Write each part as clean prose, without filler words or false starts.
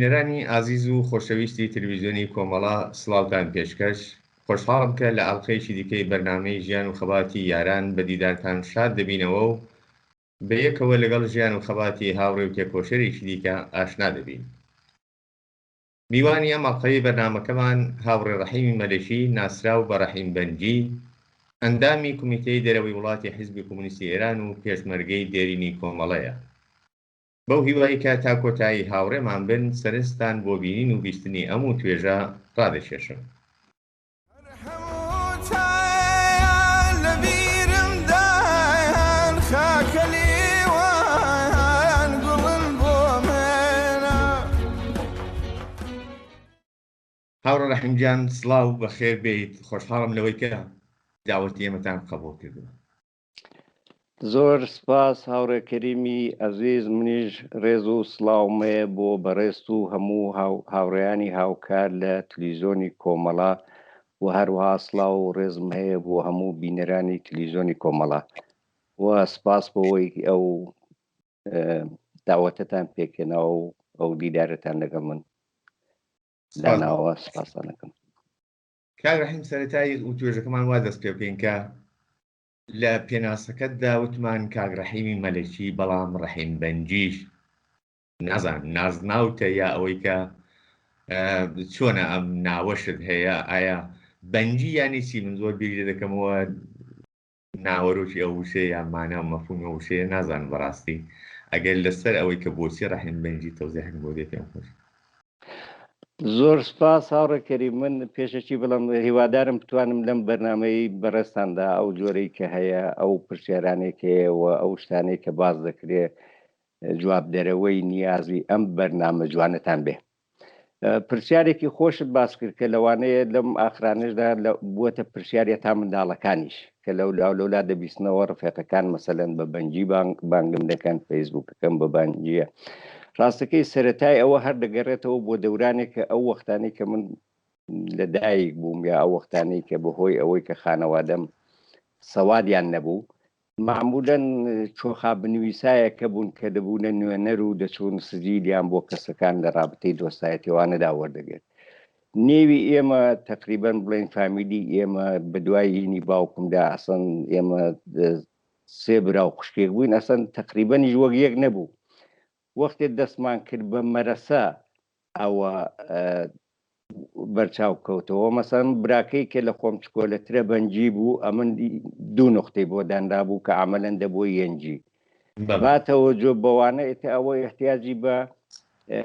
بینەرانی ئازیز و خۆشەویستی تلڤیزیۆنی کۆمەڵا سڵاوتان پێشکەش خۆشحاڵم کە لە ئەڵقەیەکی دیکەی بەرنامەی ژیان و خەباتی یاران بە دیدارتان شاد دەبینەوە و بەیەکەوە لەگەڵ ژیان و خەباتی هاوڕێ و تێکۆشەرێکی دیکە ئاشنا دەبین. میوانی ئەم ئەڵقەی بەرنامەکەمان هاوڕێ ڕەحیمی مەلەشی ناسراو بە ڕەحیم بەنجی، ئەندامی کومیتەی دەرەوەی وڵاتی حیزبی کۆمونیستی ئێران و پێشمەرگەی دێرینی کۆمەڵەیە. بەو هیوایی کە تا کۆتایی هاوڕێمان بن سەرنجتان بۆ بینین و بیستنی ئەموو توێژە ڕادەکێشم. هاوڕێ ڕەحیمجان سڵاو بەخێر بێیت، خۆشحاڵم لەوەی کە داوەتی ئێمەتان قبوڵ کردووە. زۆر سپاس هاوڕێ کەریمی ئەزیز، منیش ڕێز و سڵاومێ بۆ بەڕێست و هەموو هاوڕێیانی هاوکار لە تلڤیزیۆنی کۆمەڵا و هەروەها سڵاو و ڕێزم هەیە بۆ هەموو بینەرانی تلڤیزیۆنی کۆمەڵا و سپاس بۆەوەی ئەو داوەتەتان پێکەنەوە و ئەو دیدارەتان لەگەڵ من داناوە سپاسانەکەم. کاک ڕەحیم سەرەتایی و توێژەکەمان وا دەست پێ بکەین کە لە پێناسەکەتدا وتمان کاک ڕەحیمی مەلەکی، بەڵام ڕەحیم بەنجیش نازان نازناوتە یا ئەوەی کە چۆنە ئەم ناوەشت هەیە؟ ئایا بەنجی یانی چی؟ من زۆر بیری دەکەمەوە ناوەرۆکی ئەو وشەیە یان مانە مەفهومی ئەو وشەیە نازانم بەڕاستی. ئەگەر لەسەر ئەوەی کە بۆچی ڕەحیم بەنجی تەوزیحێک بۆ دێت پێم خۆش. زۆر سپاس هاوڕێ کەریم، من پێشەکی بڵم هیوادارم بتوانم لەم بەرنامەی بەڕێستاندا ئەو جۆرەی کە هەیە ئەو پرسیارانێک هەیەەوە ئەو شتانەی کە باز دەکرێت جواب دەرەوەی نیازی ئەم بەرنامە جوانتان بێ. پرسیارێکی خۆشت باس کرد کە لەوانەیە لەم ئاخرانشدا بووەتە پرسیارە تا منداڵەکانیش کە لەولا دەبیستنەوە ڕفێقەکان مەسەلەن بە بەنجی بانگم دەکەن، فەیسبووکەکەم بە بەنجیە. ڕاستەکەی سەرەتای ئەوە هەر دەگەڕێتەوە بۆ دەورانێک کە ئەو وەختانی کە من لەدایک بووم یا ئەو وەختانی کە بەهۆی ئەوەی کە خانەوادەم سەوادیان نەبوو، معمولەن چۆخا بنویسایەکە بوون کە دەبوونە نوێنەر و دەچوون سجیلیان بۆ کەسەکان لە ڕابطەی دۆستایەتیوانەدا وەردەگرێت. نێوی ئێمە تقریبەن بڵێن فامیلی ئێمە بە دوای هینی باوکمدا ئەسەن ئێمە سێ برا و خوشکێک بووین، ئەسەن تقریبەنیش وەک یەک نەبوو. وەختێک دەستمان کرد بە مەرەسە ئەوە بەرچاو کەوتەوە، مەسەن براکەی کە لە خۆم چکۆلەترە بەنجی بوو، ئەمن دوو نقطەی بۆ دانرا بوو کە عملەن دەبووە یەنجی باتەوە جۆ بەوانە ئێتە ئەوە احتیاجی بە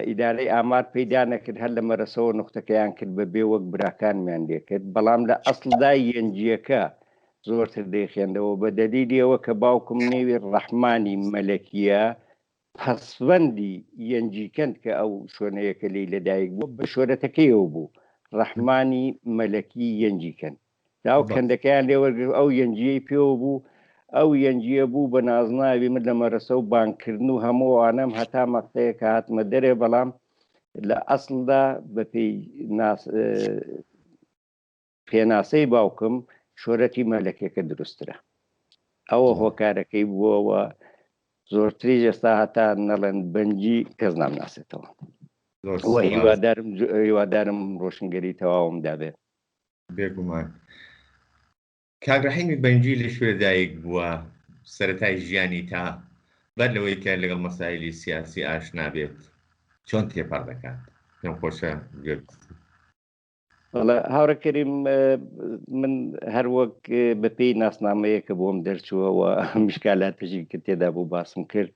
ئیدارەی ئامار پەیدا نەکرد، هەر لە مەرەسەوە نقطەکەیان کرد بە بێ وەک براکانمیان لێکرد، بەڵام لە ئەسڵدا یەنجیەکە زۆرتر دەیخێندەوە بە دەلیلیەوە کە باوکم نێوی ڕەحمانی مەلەکیە پەسوەندی یەنجیکەند کە ئەو شوێنەیەکە لی لەدایک بوو بە شۆرەتەکەیەوە بوو، ڕەحمانی مەلەکی یەنجیکەند. داو کەندەکەیان لێوەرگرت ئەو یەنجیەی پێوە بوو، ئەو یەنجیە بوو بە نازناوی من لە مەرەسە و بانکردن و هەمووانم هەتا مەقتەیە کە هاتمە دەرێ، بەڵام لە ئەسڵدا بەپێی پێناسەی باوکم شۆرەتی مەلەکێکە دروسترە. ئەوە هۆکارەکەی بووەوە زۆرتری ئێستا هەتا نەڵێن بەنجی کەس نامناسێتەوە. هیوادارم ڕۆشنگەری تەواوم دابێت. بێگومان کاک ڕەحیمی بەنجی لە شوێدایک بووە سەرەتای ژیانی تا بەر لەوەی کە لەگەڵ مەسایلی سیاسی ئاشنا بێت چۆن تێپەڕ دەکات؟ پێم خۆشە گوێ هاوڕێ کەریم، من هەر وەک بەپێی ناسنامەیە کە بۆم دەرچووەوە میشکالاتێکی کە تێدا بوو باسم کرد،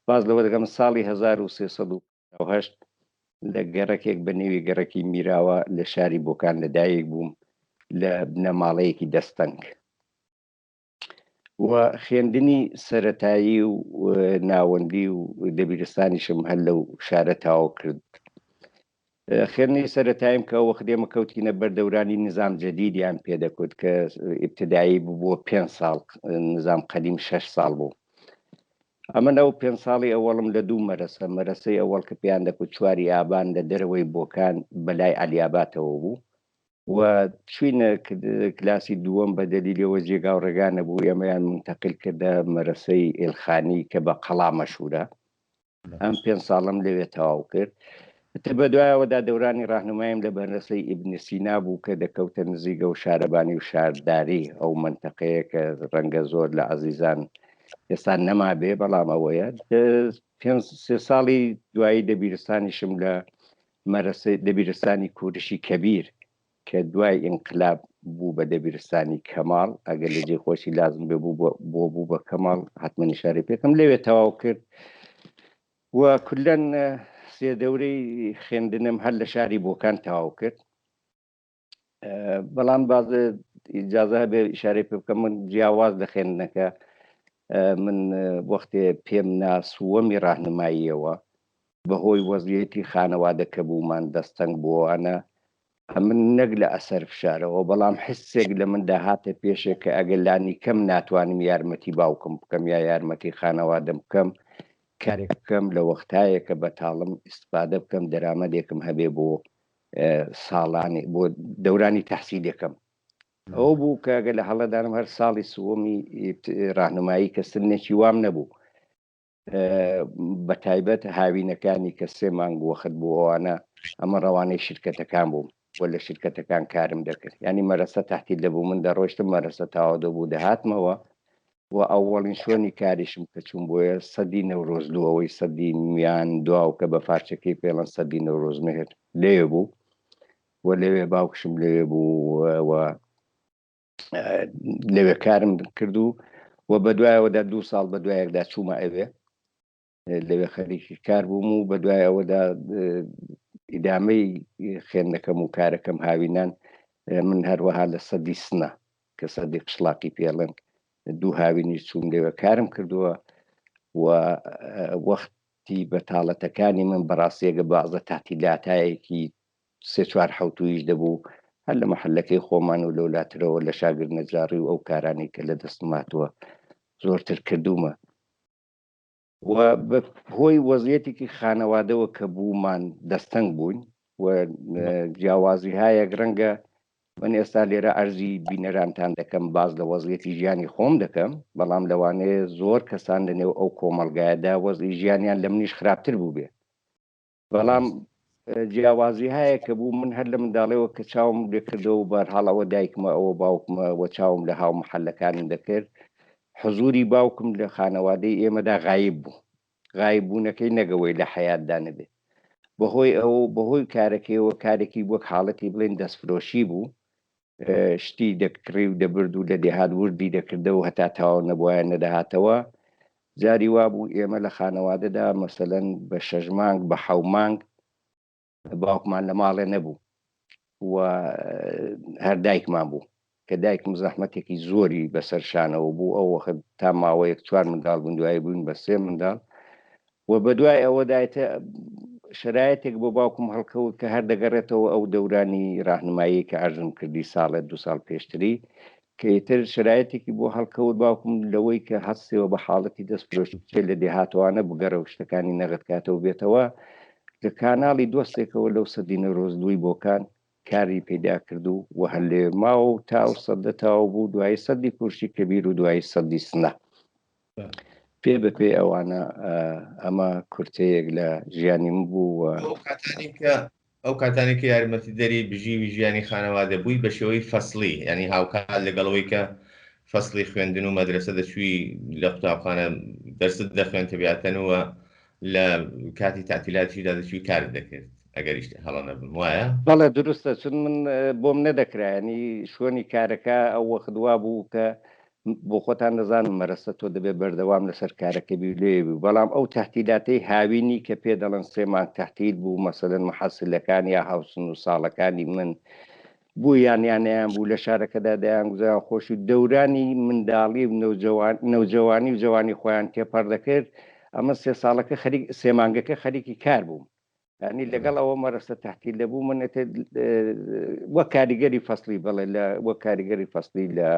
باز لەوە دەگەم ساڵی 1380 لە گەڕەکێک بە نێوی گەڕەکی میراوە لە شاری بۆکان لەدایک بووم لە بنەماڵەیەکی دەستەنگ و خوێندنی سەرەتایی و ناوەندی و دەبیرستانیشم هەر لەو شارە تاوا کرد. خوێندنی سەرەتایم کە وەخت ئێمە کەوتینە بەردەورانی نظام جەدیدیان پێدەکوت کە ئیبتدایی بوو بۆ 5 ساڵ، نظام قەدیم 6 ساڵ بوو. ئەمە ئەو 5 ساڵی ئەوەڵم لە دوو مەرەسەی ئەوەڵ کە پێیان دەکوت 4 ئابان لە دەرەوەی بۆکان بەلای عەلیاباتەوە بوو و چوینە کلاسی دووەم بە دەلیلەوە جێگا و ڕێگانە بوو، ئێمەیان منتەقل کردە مەرەسەی ئێلخانی کە بە قەڵا مەشهورە. ئەم 5 ساڵم لەوێ تەواو کرد. بە دوایەوەدا دەورانی ڕاهنمایم لە بەرنەسەی ئیبن سینا بوو کە دەکەوتە نزیگە و شارەبانی و شارداری ئەو منتەقەیە کە ڕەنگە زۆر لە عەزیزان ئێستا نەما بێ، بەڵام ئەوەیە 5 ساڵی دوایی دەبیرستانیشم لە دەبیرستانی کوردشی کەبیر کە دوای ئینقلاب بوو بە دەبیرستانی کەماڵ، ئەگەر لە جێخۆشی لازم بێ بوو بە کەماڵ حتمما نیشارەی پێکەم لەوێ تەواو کرد و کولەن 3 دەورەی خوێندنم هەر لە شاری بۆکان تەواو کرد. بەڵام بازە ئیجازە بێ ئیشارەی پێ بکەم، من جیاواز لە خوێندنەکە من وەختێ پێم ناسووەمی ڕاهنماییەوە بەهۆی وەزعیەتی خانەوادەکە بوومان دەستەنگ بووانە من نەک لە ئەسەر فشارەوە، بەڵام حسێک لە مندا هاتە پێشێک کە ئەگەلانی کەم ناتوانم یارمەتی باوکم بکەم یا یارمەتی خانەوادەم بکەم، کارێک بکەم لە وەختایە کە بەتاڵم ئیسپادە بکەم دەرامەدێکم هەبێ بۆ ساڵانی بۆ دەورانی تەحسیلەکەم. ئەو بوو کە ئەگە لە هەڵەدانم هەر ساڵی سووەمی ڕاهنمایی کە سنێکی وام نەبوو، بە تایبەت هاوینەکانی کە 3 مانگ وەخت بوو ئەوانە ئەمە ڕەوانەی شرکەتەکان بووم وە لە شرکەتەکان کارم دەکرد، ینی مەرەسە تەحتیل دەبوو، من دەڕۆیشتم مەرەسە تاوا دەبوو دەهاتمەوە و ئەوەڵین شوێنی کاریشم کە چوون بۆیە سەدی نەورۆزلوو ئەوەی سەدی میان دواو کە بە فارچەکەی پێڵەن سەدی نەورۆزمێر لێوێ بوو و لەوێ باوکشم لەوێ بوو لەوێ کارم کردو و بە دوایەوەدا 2 ساڵ بە دوایەکدا چوومە ئەوێ لەوێ خەریکی کار بووم و بە دوایەوەدا ئیدامەی خوێندنەکەم و کارەکەم هاوینان من هەروەها لە سەدی سنە کە سەدی قشلاقی پێڵێن 2 هاوینی چوون لێوە کارم کردووە و وەختی بەتاڵەتەکانی من بەڕاستیەگە بازە تاتیلاتایەکی 3-4 حوتویش دەبوو هەر لە مەحەلەکەی خۆمان و لەولاترەوە لە شاگرد نەجاری و ئەو کارانی کە لە دەستماتوە زۆرتر کردومە و هۆی وەزعیەتێکی خانەوادەوە کە بوومان دەستەنگ بووین و جیاوازی هایەک ڕەنگە من ئێستا لێرە ئەرزی بینەرانتان دەکەم باز لە وەزعیەتی ژیانی خۆم دەکەم، بەڵام لەوانەیە زۆر کەسان لەنێو ئەو کۆمەلگایەدا وەزعی ژیانیان لە منیش خراپتر بوو بێ، بەڵام جیاوازی هەیە کە بوو من هەر لە منداڵەوە کە چاوم لێکردەوە و بەرحاڵەوە دایکمە ئەوە باوکمە وە چاوم لە هاو محەلەکانم دەکرد، حزوری باوکم لە خانەوادەی ئێمەدا غایب بوو، غایب بوونەکەی نەگەوەی لە حەیاتدا نەبێ، بەهۆی ئەوە بەهۆی کارەکەیەوە کارێکی وەک حاڵەتی بڵێن دەستفرۆشی بوو، شتی دەکڕی و دەبرد و لە دێهات وردی دەکردە و هەتا تاوا نەبووایە نەدەهاتەوە، جاری وا بوو ئێمە لە خانەوادەدا مەسەلەن بە 6 مانگ بە 7 مانگ باوکمان لە ماڵێ نەبوو و هەر دایکمان بوو کە دایکم زەحمەتێکی زۆری بەسەر شانەوە بوو، ئەو وەخت تا ماوەیەک 4 منداڵ بوون دوای بووین بە 3 منداڵ و بە دوای ئەوەدایتە شرایەتێک بۆ باوکم هەڵکەوت کە هەر دەگەڕێتەوە ئەو دەورانی ڕاهنمایی کە ئەرزم کردی ساڵێت 2 ساڵ پێشتری کە ئیتر شرایەتێکی بۆ هەڵکەوت باوکم لەوەی کە هەستەوە بە حاڵەتی دەستفرۆشی لە دێهاتوانە بگەڕە و شتەکانی نەغەتکاتەوە بێتەوە لە کاناڵی دۆستێکەوە لەو سەدی نەورۆزلووی بۆکان کاری پەیدا کردو و هەر لێ ماوە و تا و سەدە تاوە بوو دوای سەدی کوردشی کەبیر و دوای سەدی سنە پێ بەپێ ئەوانە ئەمە کورتەیەک لە ژیانی من بوو ئەو کاتانی کە یارمەتی دەری بژیوی ژیانی خانەوادە بووی بە شێوەی فەسلی، ینی هاوکات لەگەڵەوەی کە فەسلی خوێندن و مەدرسە دەچووی لە قوتابخانە دەرست دەخوێن تەبیاتەنەوە لە کاتی تاتیلاتیدا دەچووی کار دەکرد ئەگەریش هەڵە نەبم وایە؟ بەڵێ دروستە، چون من بۆم نەدەکرایانی شوێنی کارەکە ئەو وەختوا بوو کە بۆ خۆتان دەزانم مەرەسە تۆ دەبێت بەردەوام لەسەر کارەکە بی لێ بوو، بەڵام ئەو تەحتیلاتەی هاوینی کە پێ دەڵێن 3 مانگ تەحتیل بوو مەسەلەن محەسلەکان یا هاوسن و ساڵەکانی من بوو یانیانیان بوو لە شارەکەدا دەیانگوزیان خۆش و دەورانی منداڵی و نەوجەوانی و جوانی خۆیان تێپەڕ دەکرد، ئەمە 3 ساڵەکە 3 مانگەکە خەریکی کار بووم، ینی لەگەڵ ئەوە مەرەسە تەحتیل دەبوو من وەک کاریگەری فەسلی بڵێ وەک کاریگەری فەسلی لە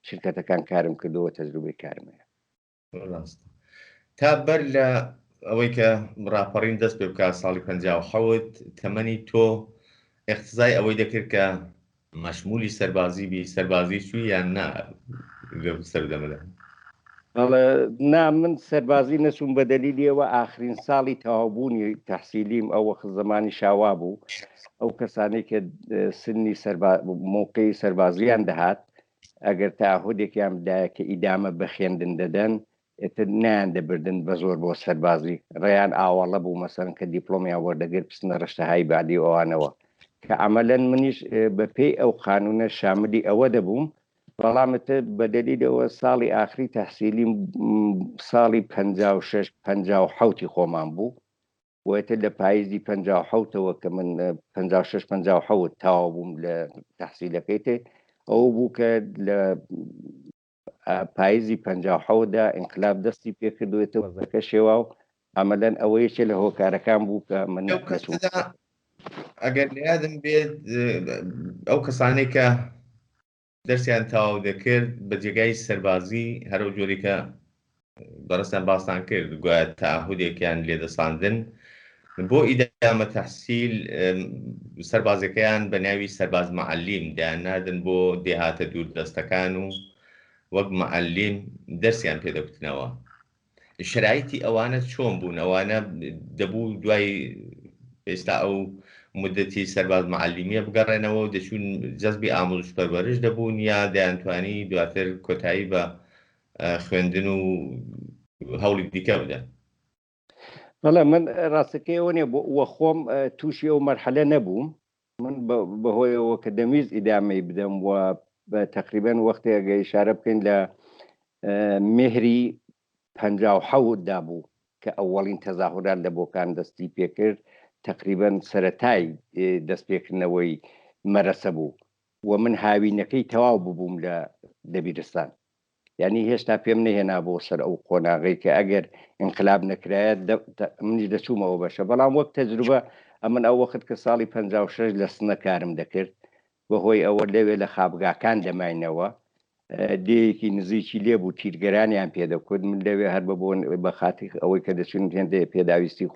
شرکەتەکان کارم کردەوە تەجروبەی کارمەیە. تا بەر لە ئەوەی کە ڕاپەڕین دەست پێ بکات ساڵی 57 تەمەنی تۆ اقتزای ئەوەی دەکرد کە مەشمولی سەربازی بی سەربازی چووی یان نا سەردەمەدا؟ نا من سەربازی نەچوون بە دەلیلیەوە ئاخرین ساڵی تەواوبوونی تەحسیلیم ئەو وەخت زمانی شاوا بوو ئەو کەسانەی کە سنی مووقعی سەربازیان دەهات ئەگەر تاهودێکیان بدایە کە ئیدامە بە خوێندن دەدەن ئێتر نیان دەبردن بە زۆر بۆ سەربازی ڕێیان ئاوەڵە بوو مەسەرن کە دیپلۆمیان وەردەگرت پسنە ڕەشتەهای بادی ئەوانەوە کە ئەمەلەن منیش بە پێی ئەو قانونە شاملی ئەوە دەبووم بەڵامەتە بە دەلیلەوە ساڵی ئاخری تەحسیلی ساڵی 56 خۆمان بوو وێتە لە پاییزی 57ەوە کە من 56 تاوا بووم لە تەحسیلەکەی تێ ئەو بوو کە لە پاییزی 57دا ئینقلاب دەستی پێکردوێتەوە وەزەکە شێوا و ئەمەلەن ئەوەیەکێ لە هۆکارەکان بوو کە من ئەگەر یادم بێت ئەو کەسانەی کە دەرسیان تاوا دەکرد بە جێگای سەربازی هەرو جۆری کە بەڕستان باسان کرد گوایە تاهودێکیان لێدەساندن بۆ ئیدامە تەحسیل سەربازەکەیان بە ناوی سەرباز مەعەلیم دایاننادن بۆ دێهاتە دووردەستەکان و وەک مەعەلیم دەرسیان پێدەکوتنەوە شرایطی ئەوانە چۆن بوون ئەوانە دەبوو دوای ئێستا ئەو مدەتی سەرباز مەعەلیمیە بگەڕێنەوە و دەچوون جەزبی ئامۆزش پەروەرش دەبوون یا دەیانتوانی دواتر کۆتایی بە خوێندن و هەوڵی دیکە بدەن بەڵێ من ڕاستەکەیەوە نیە وە خۆم تووشی ئەو مەرحەلە نەبووم من بەهۆیەوە کە دەمیست ئیدامەی بدەم و بە تقریبەن وەختی ئەگە ئیشارە بکەین لە مهری 57دا بوو کە ئەوەڵین تەزاهورات لە بۆکان دەستی پێکرد تقریبەن سەرەتای دەستپێکردنەوەی مەرەسە بوو و من هاوینەکەی تەواو ببووم لە دەبیرستان یعنی هێشتا پێم نەهێنا بۆ سەر ئەو قۆناغی کە ئەگەر ئینقلاب نەکرایە منیش دەچوومەوە بەشە بەڵام وەک تەجروبە ئەمن ئەو وەخت کە ساڵی 56 لە سنە کارم دەکرد بەهۆی ئەوە لەوێ لە خابگاکان دەماینەوە دەیەکی نزیکی لێبوو تیرگەرانیان پێدەکرد من لەوێ هەر بەبوون بە خاتی ئەوەی کە دەچون هێندێ پێداویستی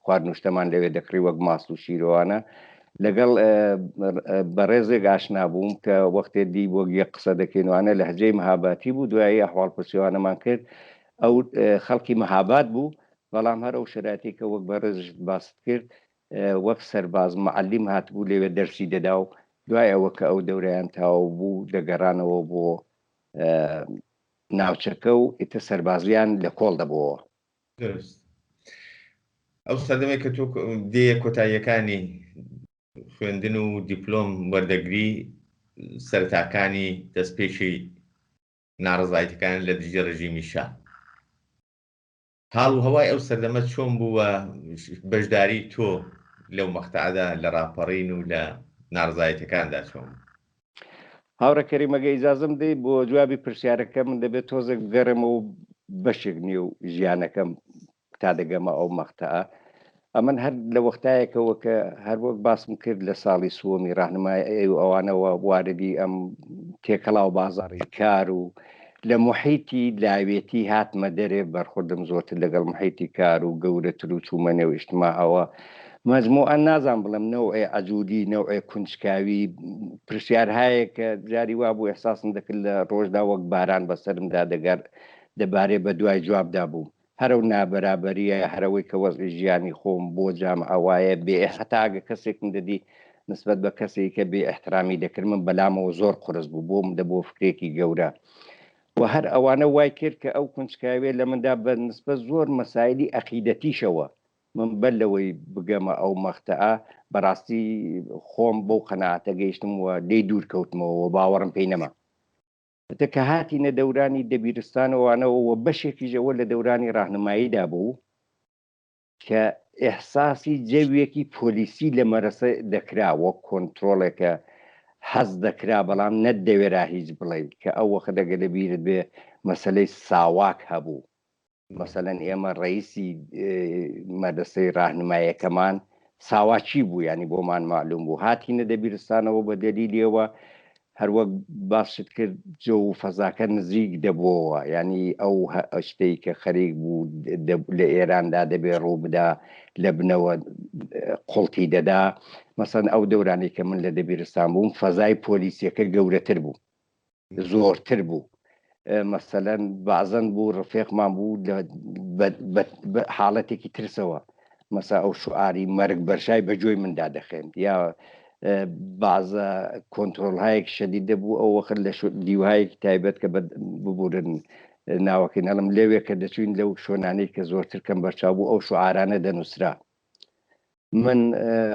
خواردنوشتەمان لەوێ دەکڕی وەک ماست و شیرۆوانە لەگەڵ بەڕێزێک ئاشنا بووم کە وەختێ دی بۆ یەک قسە دەکەینوانە لە هەجەی مەهاباتی بوو دوایی ئەحواڵ پرسیوانەمان کرد ئەو خەڵکی مەهابات بوو بەڵام هەر ئەو شرایطی کە وەک بەڕێزش باست کرد وەک سەرباز مەعەلیم هاتبوو لەوێ دەرسی دەدا و دوای ئەوە کە ئەو دەورەیان تاوا بوو دەگەڕانەوە بۆ ناوچەکە و ئیتە سەربازیان لە کۆڵ دەبەوە ئەو سەردەمێک کە تۆ دێ کۆتاییەکانی خوێندن و دیپلۆم وەردەگری سەرتاکانی دەستپێکی ناڕزایەتەکان لە دژی ڕژیمی شا حاڵ و هەوای ئەو سەردەمە چۆن بووە بەشداری تۆ لەو مەقتەعەدا لە ڕاپەڕین و لە ناڕزایەتەکاندا چۆن هاوڕێکەری مەگە ئیجازەم دەی بۆ جوابی پرسیارەکە من دەبێت تۆزێک بگەڕێمە و بەشێک نیە و ژیانەکەم تا دەگەمە ئەو مەقتەعە ئەمن هەر لە وەختایەکەوە کە هەر وەک باسم کرد لە ساڵی سووەمی ڕاهنمای و ئەوانەوە واردی ئەم تێکەڵاو بازاڕی کار و لە محیتی لاوێتی هاتمە دەرێ بەرخوردم زۆرتر لەگەڵ محیتی کار و گەورەتر و چوومەنێ و ئیشتماعەوە مەجموعەن نازان بڵم نەوعێ عەجوودی نەوعێ کونجکاوی پرسیار هەیە کە جاری وا بوو ئێحساسم دەکرد لە ڕۆژدا وەک باران بەسەرمدا دەگەر دەبارێ بە دوای جوابدا بوو هەرو نابەرابەریە هەرەوەی کە وەزعی ژیانی خۆم بۆ جامعەوایە بێ هەتاگە کەسێکم دەدی نسبەت بە کەسێک کە بێ احترامی دەکرد من بەلامەوە زۆر قرس بوو بۆم دەبۆ فکرێکی گەورە و هەر ئەوانە وای کرد کە ئەو کونجکاوێ لە مندا بە نسبەت زۆر مەسایلی عەقیدەتیشەوە من بەر لەوەی بگەمە ئەو مەقتەعە بەڕاستی خۆم بەو قەناعەتە گەیشتم و لێی دوور کەوتمەوە باوەڕم پێی نەما کە هاتینە دەورانی دەبیرستانەوەوانەوە بەشێکیشەوە لە دەورانی ڕاهنماییدا بوو کە ئێحساسی جەوێکی پۆلیسی لە مەرەسە دەکرا وەک کۆنتترۆلێکە حەز دەکرا بەڵام نەتدەوێرا هیچ بڵێ کە ئەو وەخت دەگە لەبیرت بێ مەسلەی ساواک هەبوو مەسەلەن ئێمە ڕئیسی مەدرسەی ڕاهنماییەکەمان ساواچی بوو ینی بۆمان معلوم بوو هاتینە دەبیرستانەوە بە دەلیلەوە هەروەک باشت کرد جۆ و فەزاکە نزیک دەبەوە ینی ئەو شتەی کە خەریک بوو لە ئێراندا دەبێ ڕوو بدا لە بنەوە قوڵتی دەدا مەسەن ئەو دەورانی کە من لە دەبیرستان بووم فەزای پۆلیسیەکە گەورەتر بوو زۆرتر بوو مەسەلەن بازەن بوو ڕفێقمان بوو بە حاڵەتێکی ترسەوە مەسا ئەو شعاری مەرگ بەرشای بەجۆی مندا دەخێن یا بازە کۆنتترۆلهایەک شەدی دەبوو ئەو وەخت لە دیوهایەکی تایبەت کە ببورن ناوەکەی نەڵم لەوێ کە دەچوین لەو شۆنانەی کە زۆرتر کەم بەرچاو بوو ئەو شعارانە دەنووسرا من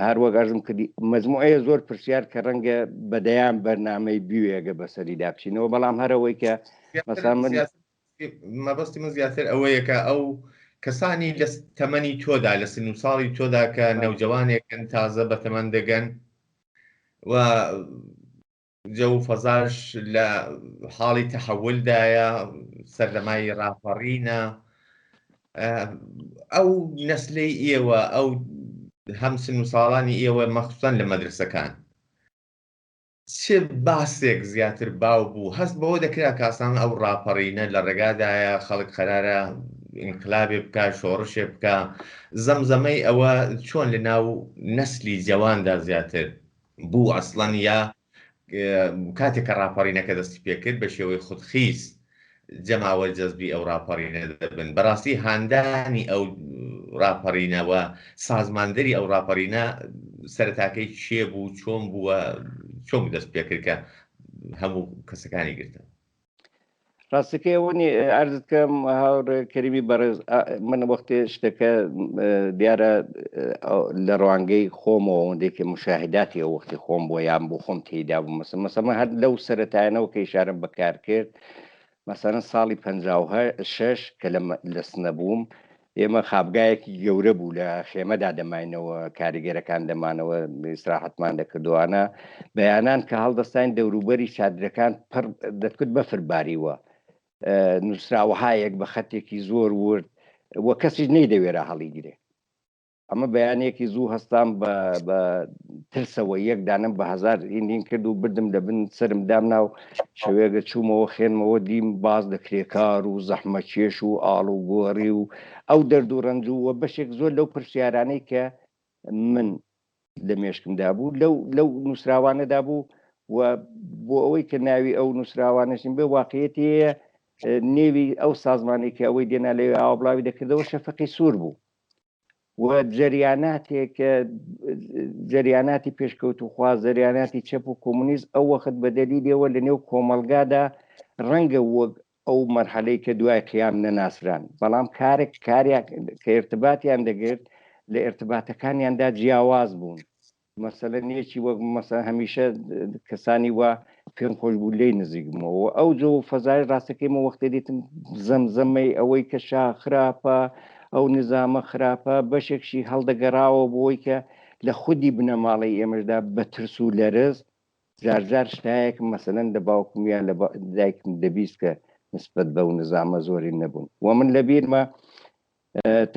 هەروەک ئەرزم کردی مەزموعەیە زۆر پرسیار کە ڕەنگە بەدەیان بەرنامەی بیوێگە بەسەری دابچینەوە بەڵام هەرەوەی کە مەبەستی من زیاتر ئەوەیەکە ئەو کەسانی لە تەمەنی تۆدا لە سن و ساڵی تۆدا کە نەوجەوانێکن تازە بە تەمەن دەگەن و جە و فەزاش لە حاڵی تەحەولدایە سەردەمای ڕاپەڕینە ئەو نەسلەی ئێوە ئەو هەم سن و ساڵانی ئێوە مەخصوصەن لە مەدرسەکان چ باسێک زیاتر باو بوو هەست بەوە دەکرا کاسان ئەو ڕاپەڕینە لە ڕێگادایە خەڵک قەرارە ئینقلابێ بکە شۆڕشێ بکە زەمزەمەی ئەوە چۆن لە ناو نەسلی جەواندا زیاتر بوو ئەسڵەن یا کاتێککە ڕاپەڕینەکە دەستی پێکرد بە شێوەی خودخیس جەماوە جەزبی ئەو ڕاپەڕینە دەبن بەڕاستی هاندانی ئەو ڕاپەڕینەوە سازماندەری ئەو ڕاپەڕینە سەرتاکەی چێ بوو چۆن بووە چۆن دەست پێکرد کە هەموو کەسەکانی گرتن ڕاستەکەیەوەنی ئەرزت کەم هاور کەریمی بەڕێز من وەختێ شتەکە دیارە لە ڕوانگەی خۆمەوە ئەوەندێکی مشاهداتی ئەو وەختی خۆم بۆ یان بۆ خۆم تێدا بوو مەسەمە هەر لەو سەرەتایانەوە کە ئیشارەم بەکار کرد مەسەرەن ساڵی 56 کە لە سنە بووم ئێمە خابگایەکی گەورە بوو لە خێمەدا دەماینەوە کاریگەرەکان دەمانەوە ئیسراحەتمان دەکردوانە بەیانان کە هەڵدەستان دەوروبەری چادرەکان پڕ دەکرد بەفرباریوە نووسراوەهایەک بە خەتێکی زۆر ورد وە کەسیش نەیدەوێرە هەڵیگرێ ئەمە بەیانێکی زوو هەستان بە ترسەوە یەکدانم بە هزار هندین کرد و بردم لە بن سرم دامنا و شوێگە چوومەوە خێنمەوە دیم باز دەکرێکار و زەحمەکێش و ئاڵ و گۆڕی و ئەو دەرد و ڕنجووە بەشێک زۆر لەو پرسیارانەی کە من لە مێشکمدا بوو لەو نووسراوانەدا بوو و بۆ ئەوەی کە ناوی ئەو نووسراوانەشین بێ واقعەتەیە نێوی ئەو سازمانی کە ئەوەی دێنا لەوێ ئاوبڵاوی دەکردەوە شەفەقی سوور بوو و جریاناتی پێشکەوت و خواز جریاناتی چەپ و کۆمونیست ئەو وەخت بە دەلیلەوە لە نێو کۆمەلگادا ڕەنگە وەک ئەو مەرحەلەی کە دوای قیام نەناسران بەڵام کارێک کە ارتباتیان دەگرت لە ارتباتەکانیاندا جیاواز بوون مەسەلە نیەکی وەک مەسە هەمیشە کەسانی وا پێم خۆش بوو لێی نزیکمەوە ئەو جۆ فەزای ڕاستەکەیمە وەختە دیتم زەمزەمەی ئەوەی کە شا خراپە ئەو نظامە خراپە بەشێکشی هەڵدەگەڕاوە بۆی کە لە خودی بنەماڵی ئێمەشدا بە ترس و لەرز جارجار شتایەک مەسەلەن لە باوکمیان لە دایکم دەبیست کە نسبەت بەو نظامە زۆری نەبوون و من لە بیرمە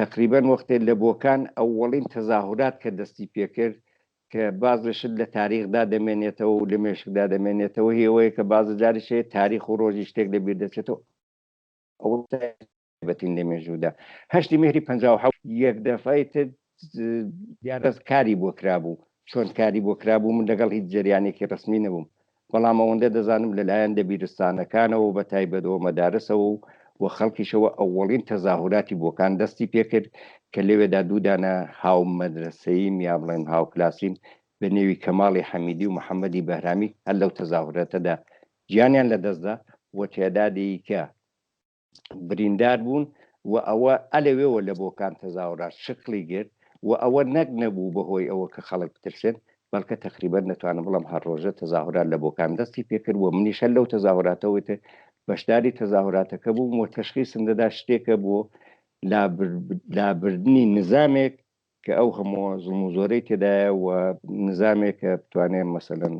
تقریبان وەختێ لە بۆکان ئەووەڵین تەزاهورات کە دەستی پێکرد کە بازشت لە تاریخدا دەمێنێتەوە و لە مێشکدا دەمێنێتەوە هیەوەیە کە بازە جاریشێ تاریخ و ڕۆژی شتێک لە بیر دەچێتەوە ئەوە بەتین لە مێژوودا هەشتی مهری 57 یەک دەفعیت دیارەت کاری بۆ کرابوو چۆن کاری بۆ کرابوو من لەگەڵ هیچ جریانێکی ڕسمی نەبووم بەڵام ئەوەندە دەزانم لەلایەن دەبیرستانەکانەوە بە تایبەتەوە مەدارسەوە و خەڵکیشەوە ئەووەڵین تەزاهوراتی بۆکان دەستی پێکرد کە لەوێدا دوودانە هاو مەدرسەیم یا بڵێن هاو کلاسیم بە نێوی کەماڵی حەمیدی و محەممەدی بەهرامی هەر لەو تەزاهورەتەدا گیانیان لە دەستدا وە تێدادی کە بریندار بوون و ئەوە ئەلەوێەوە لە بۆکان تەزاورات شکلی گرت و ئەوە نەک نەبوو بەهۆی ئەوە کە خەڵک بترسێن بەڵکە تقریبا نەتوانم بڵم هەر ڕۆژە تەزاهورات لە بۆکان دەستی پێکرد و منیشە لەو تەزاهوراتەوەیتە بەشداری تەزاهوراتەکە بوو و تەشخیصم دەدا شتێکە بوو لابردنی نظامێک کە ئەو هەموو زوڵم و زۆرەی تێدایە و نظامێک کە بتوانێت مەسەلەن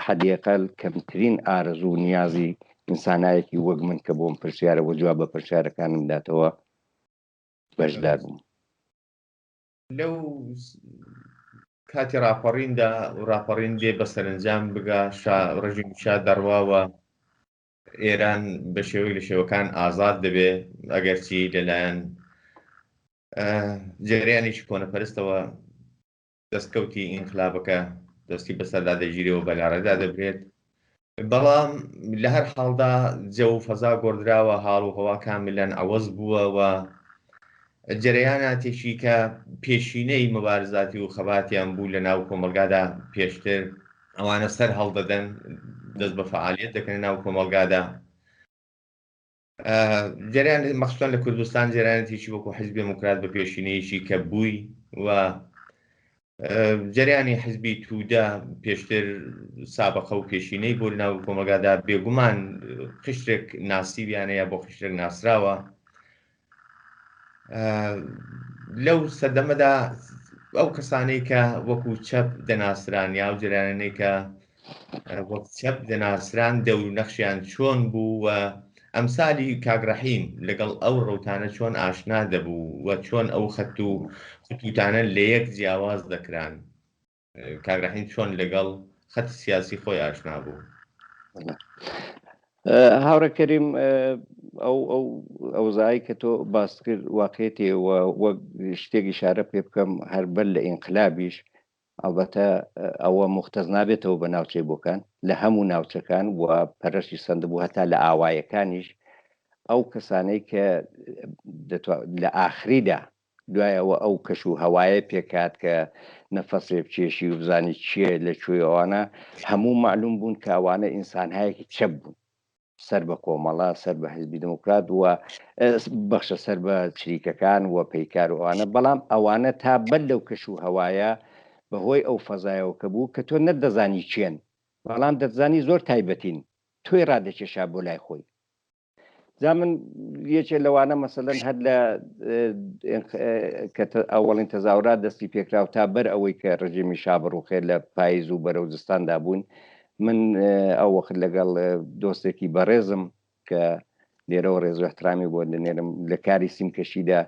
حەدیقەل کەمترین ئارەزوو و نیازی ئینسانایەکی وەک من کە بۆم پرسیارەوە جواب بە پرسیارەکانم داتەوە بەشدار بووم لەو کاتی ڕاپەڕیندا ڕاپەڕین دێ بە سەرنجام بگا ڕژیم شا دەڕواوە ئێران بە شێوەی لە شێوەکان ئازاد دەبێ ئەگەرچی لەلایەن جێریانیشی کۆنەپەرستەوە دەستکەوتی ئینقلابەکە دەستی بەسەردا دەگیرەوە بەلارەدا دەبرێت بەڵام لە هەر حاڵدا جە و فەزا گۆڕدراوە، حاڵ و هەوا کاملەن عەوەز بووەوە جەرەیاناتێکی کە پێشینەی مەبارزاتی و خەباتیان بوو لە ناو کۆمەلگادا پێشتر ئەوانە سەر هەڵدەدەن، دەست بە فعالیت دەکەن ناو کۆمەلگادا. جریان مەخصوصان لە کوردستان جریانێکی وەکو حیزبی دموکرات بە پێشینەیەکی کە بووی و جریانی حیزبی توودە پێشتر سابقە و پێشینەی بۆ ناو کۆمەلگادا بێگومان خشتێک ناسیویانەیە بۆ خشتێک ناسراوە. لەو سەردەمەدا ئەو کەسانەی کە وەکو چەپ دەناسران یا و جریانەی کە وەک چەپ دەناسران دەور و نەخشیان چۆن بوو و ئەمسالی کاگڕەحیم لەگەڵ ئەو ڕەوتانە چۆن ئاشنا دەبوو و چۆن ئەو خەت و خطوتانە لە یەک جیاواز دەکران، کاگڕەحیم چۆن لەگەڵ خەت سیاسی خۆی ئاشنا بوو. هاوڕە کەریم ئەوزایی کە تۆ باس کرد واقعێتی وەک شتێکی شارە پێ بکەم هەر بەر لە ئینقلابیش ئەلبەتە ئەوە مختەز نابێتەوە بە ناوچەی بۆکان لە هەموو ناوچەکان و پەرەشی سند بوو هەتا لە ئاوایەکانیش ئەو کەسانەی کە لە ئاخریدا دوایەوە ئەو کەش و هەوایە پێکات کە نەفەسێ بچێشی و بزانی چییە لەکوێ ئەوانە هەموو معلوم بوون کە ئەوانە ئینسانهایەکی چەپ بوون سەر بە کۆمەڵە سەر بە حیزبی دموکرات وە بەخشە سەر بە چریکەکان وە پەیکار وانە، بەڵام ئەوانە تا بەر لەو کەش و هەوایە بەهۆی ئەو فەزایەوە کە بوو کە تۆ نەدەزانی چێن، بەڵام دەتزانی زۆر تایبەتین توێ ڕادێکێشا بۆ لای خۆی. جا من یەکێ لەوانە مەسەلەن هەر لە ئەوڵین تەزاورات دەستی پێکراو تا بەر ئەوەی کە ڕژێمی شابڕوخێ لە پاییز و بەرەوزستاندا بوون، من ئەو وەخت لەگەڵ دۆستێکی بەڕێزم کە لێرەوە ڕێز و احترامی بۆ دەنێرم لە کاری سیمکەشیدا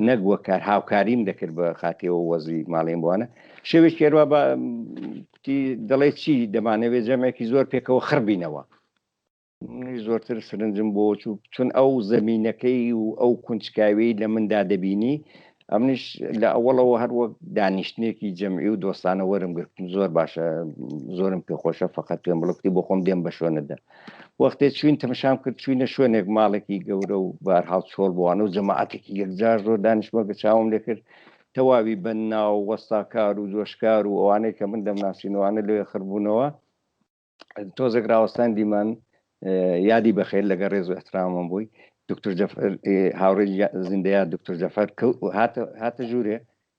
نەگووە کار هاوکاریم دەکرد بە خاتیەوە وەزی ماڵێن بووانە شێوێک کێروا بە دەڵێ چی دەمانەوێت جەمێکی زۆر پێکەوە خڕبینەوە زۆرتر سرنجم بۆ چون ئەو زەمینەکەی و ئەو کونجکاوی لە مندا دەبینی ئەمنیش لە ئەوڵەوە هەروەک دانیشتنێکی جەمعی و دۆستانە وەرم گرتم زۆر باشە زۆرم پێخۆشە فقط پێم بڵکتی بۆ خۆم دێم بە شوێنەدا وەختێ چوین تەمەشام کرد چوینە شوێنێک ماڵێکی گەورە و بارهاڵ چۆڵ بووانە و جەماعەتێکی یەکجار زۆر دانیشتمەگە چاوم لێ کرد تەواوی بەننا و وەستاکار و جۆشکار و ئەوانەی کە من دەمناسیینەوانە لێ خڕبوونەوە تۆزێک ڕاوەستان دیمان یادی بەخێر لەگە ڕێز و احترامم بووی دکتۆر هاوڕێ زیندەیە دکتۆر جەفەر هاتە ژوورێ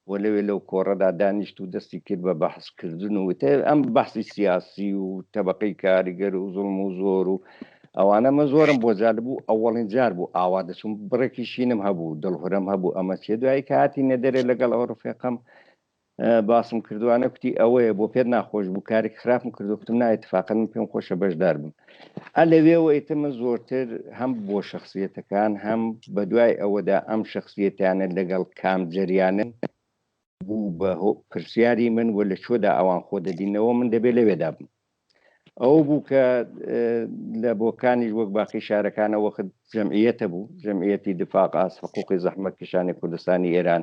وە لەوێ لەو کۆڕەدا دانیشت و دەستی کرد بە بەحسکردن و ئەم بەحسی سیاسی و تەبقەی کاریگەر و زوڵم و زۆر و ئەوانەمە زۆرم بۆ جار بوو ئەوڵین جار بوو ئاوا دەچوم بڕێکی شینم هەبوو دڵهورم هەبوو ئەمە چێ دوایی کە هاتی نەدەرێ لەگەڵ ئەوە ڕفێقەم باسم کردوانە کوتی ئەوەیە بۆ پێت ناخۆش بوو کارێک خراپم کردوتم نایتفاقن من پێم خۆشە بەشدار بم لەوێەوە ئیتمە زۆرتر هەم بۆ شخصیەتەکان هەم بە دوای ئەوەدا ئەم شخصیەتیانە لەگەڵ کام جریانن بوو بە پرسیاری من وە لە چۆدا ئەوان خۆ دەدینەوە من دەبێت لەوێدا بم ئەو بوو کە لە بۆکانی وەک باقی شارەکانە وەخت جەمعیەتە بوو جەمعیەتی دفاق ئاس حقوقی زەحمەت کشانی کوردستانی ئێران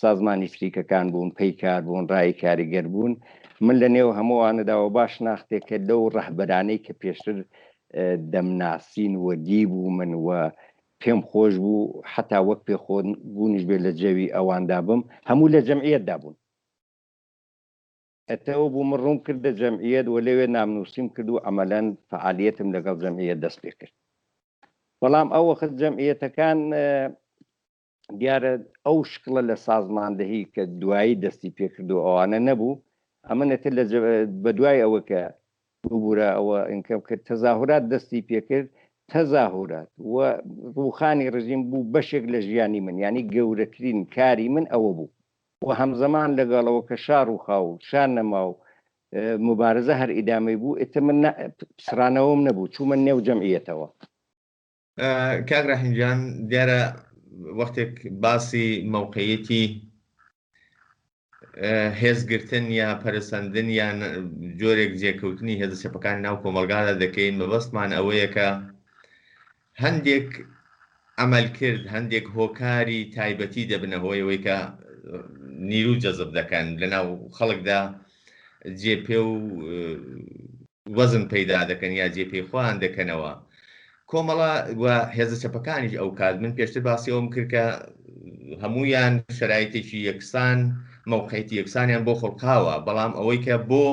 سازمانی فریکەکان بوون پەیکار بوون ڕای کاریگەر بوون من لە نێو هەمووانەداوە باش ناختێککە لەو ڕەهبەرانەی کە پێشتر دەمناسین وەدی بوو من وە پێم خۆش بوو حتا وەک پێخۆن بوونیش بێت لە جەوی ئەواندا بم هەموو لە جەمعیەتدا بوون ئەتەوە بوو من ڕوون کردە جەمعیەت و لەوێ نامنووسیم کرد و ئەمەلەن فعالیتم لەگەڵ جەمعیەت دەست پێ کرد بەڵام ئەو وەخت جەمعیەتەکان دیارە ئەو شکڵە لە سازماندەهی کە دوایی دەستی پێکرد و ئەوانە نەبوو ئەمەنێتر لە بە دوای ئەوە کە ببوورە ئەوە ئینکەم کرد تەزاهورات دەستی پێکرد تەزاهورات و ڕووخانی ڕژیم بوو بەشێک لە ژیانی من ینی گەورەترین کاری من ئەوە بوو و هەمزەمان لەگەڵەوە کە شار و خاو شان نەما و مبارزە هەر ئیدامی بوو ئێتە من پسرانەوەم نەبوو چوومە نێو جەمعیەتەوە. کاک ڕاحیمجان دیارە وەختێک باسی مووقعیەتی هێزگرتن یا پەرسەندن یان جۆرێک جێکەوتنی هێزە سێپەکانی ناو کۆمەلگادا دەکەین مەبەستمان ئەوەیە کە هەندێک ئەمەل کرد هەندێک هۆکاری تایبەتی دەبنەهۆی ئەوەی کە نیرو جەزب دەکەن لەناو خەڵکدا جێپێ و وەزن پەیدا دەکەن یا جێپێی خۆیان دەکەنەوە. کۆمەڵە هێزە چەپەکانیش ئەو کات من پێشتر باسی ئەوم کرد کە هەمویان شرایطێکی یەکسان موقعیتی یەکسانیان بۆ خۆڵقاوە، بەڵام ئەوەی کە بۆ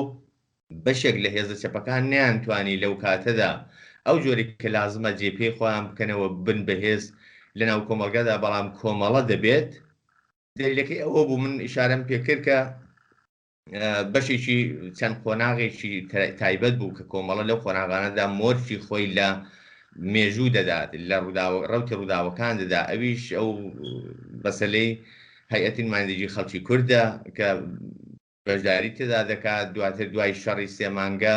بەشێک لە هێزە چەپەکان نیانتوانی لەو کاتەدا ئەو جۆری کە لازمە جێپێی خۆیان بکەنەوە بن بەهێز لەناو کۆمەلگادا، بەڵام کۆمەڵە دەبێت. دلیلەکەی ئەوە بوو من ئیشارەم پێکرد کە بەشێکی چەند قۆناغێکی تایبەت بوو کە کۆمەڵە لەو قۆناغانەدا مۆرچی خۆی لە مێژوو دەدات، لە ڕەوتی ڕووداوەکان دەدا. ئەویش ئەو بەسەلەی هەیئەتی نمایندەگی خەڵکی کوردە کە بەشداری تێدا دەکات. دواتر دوای شەڕی سێمانگە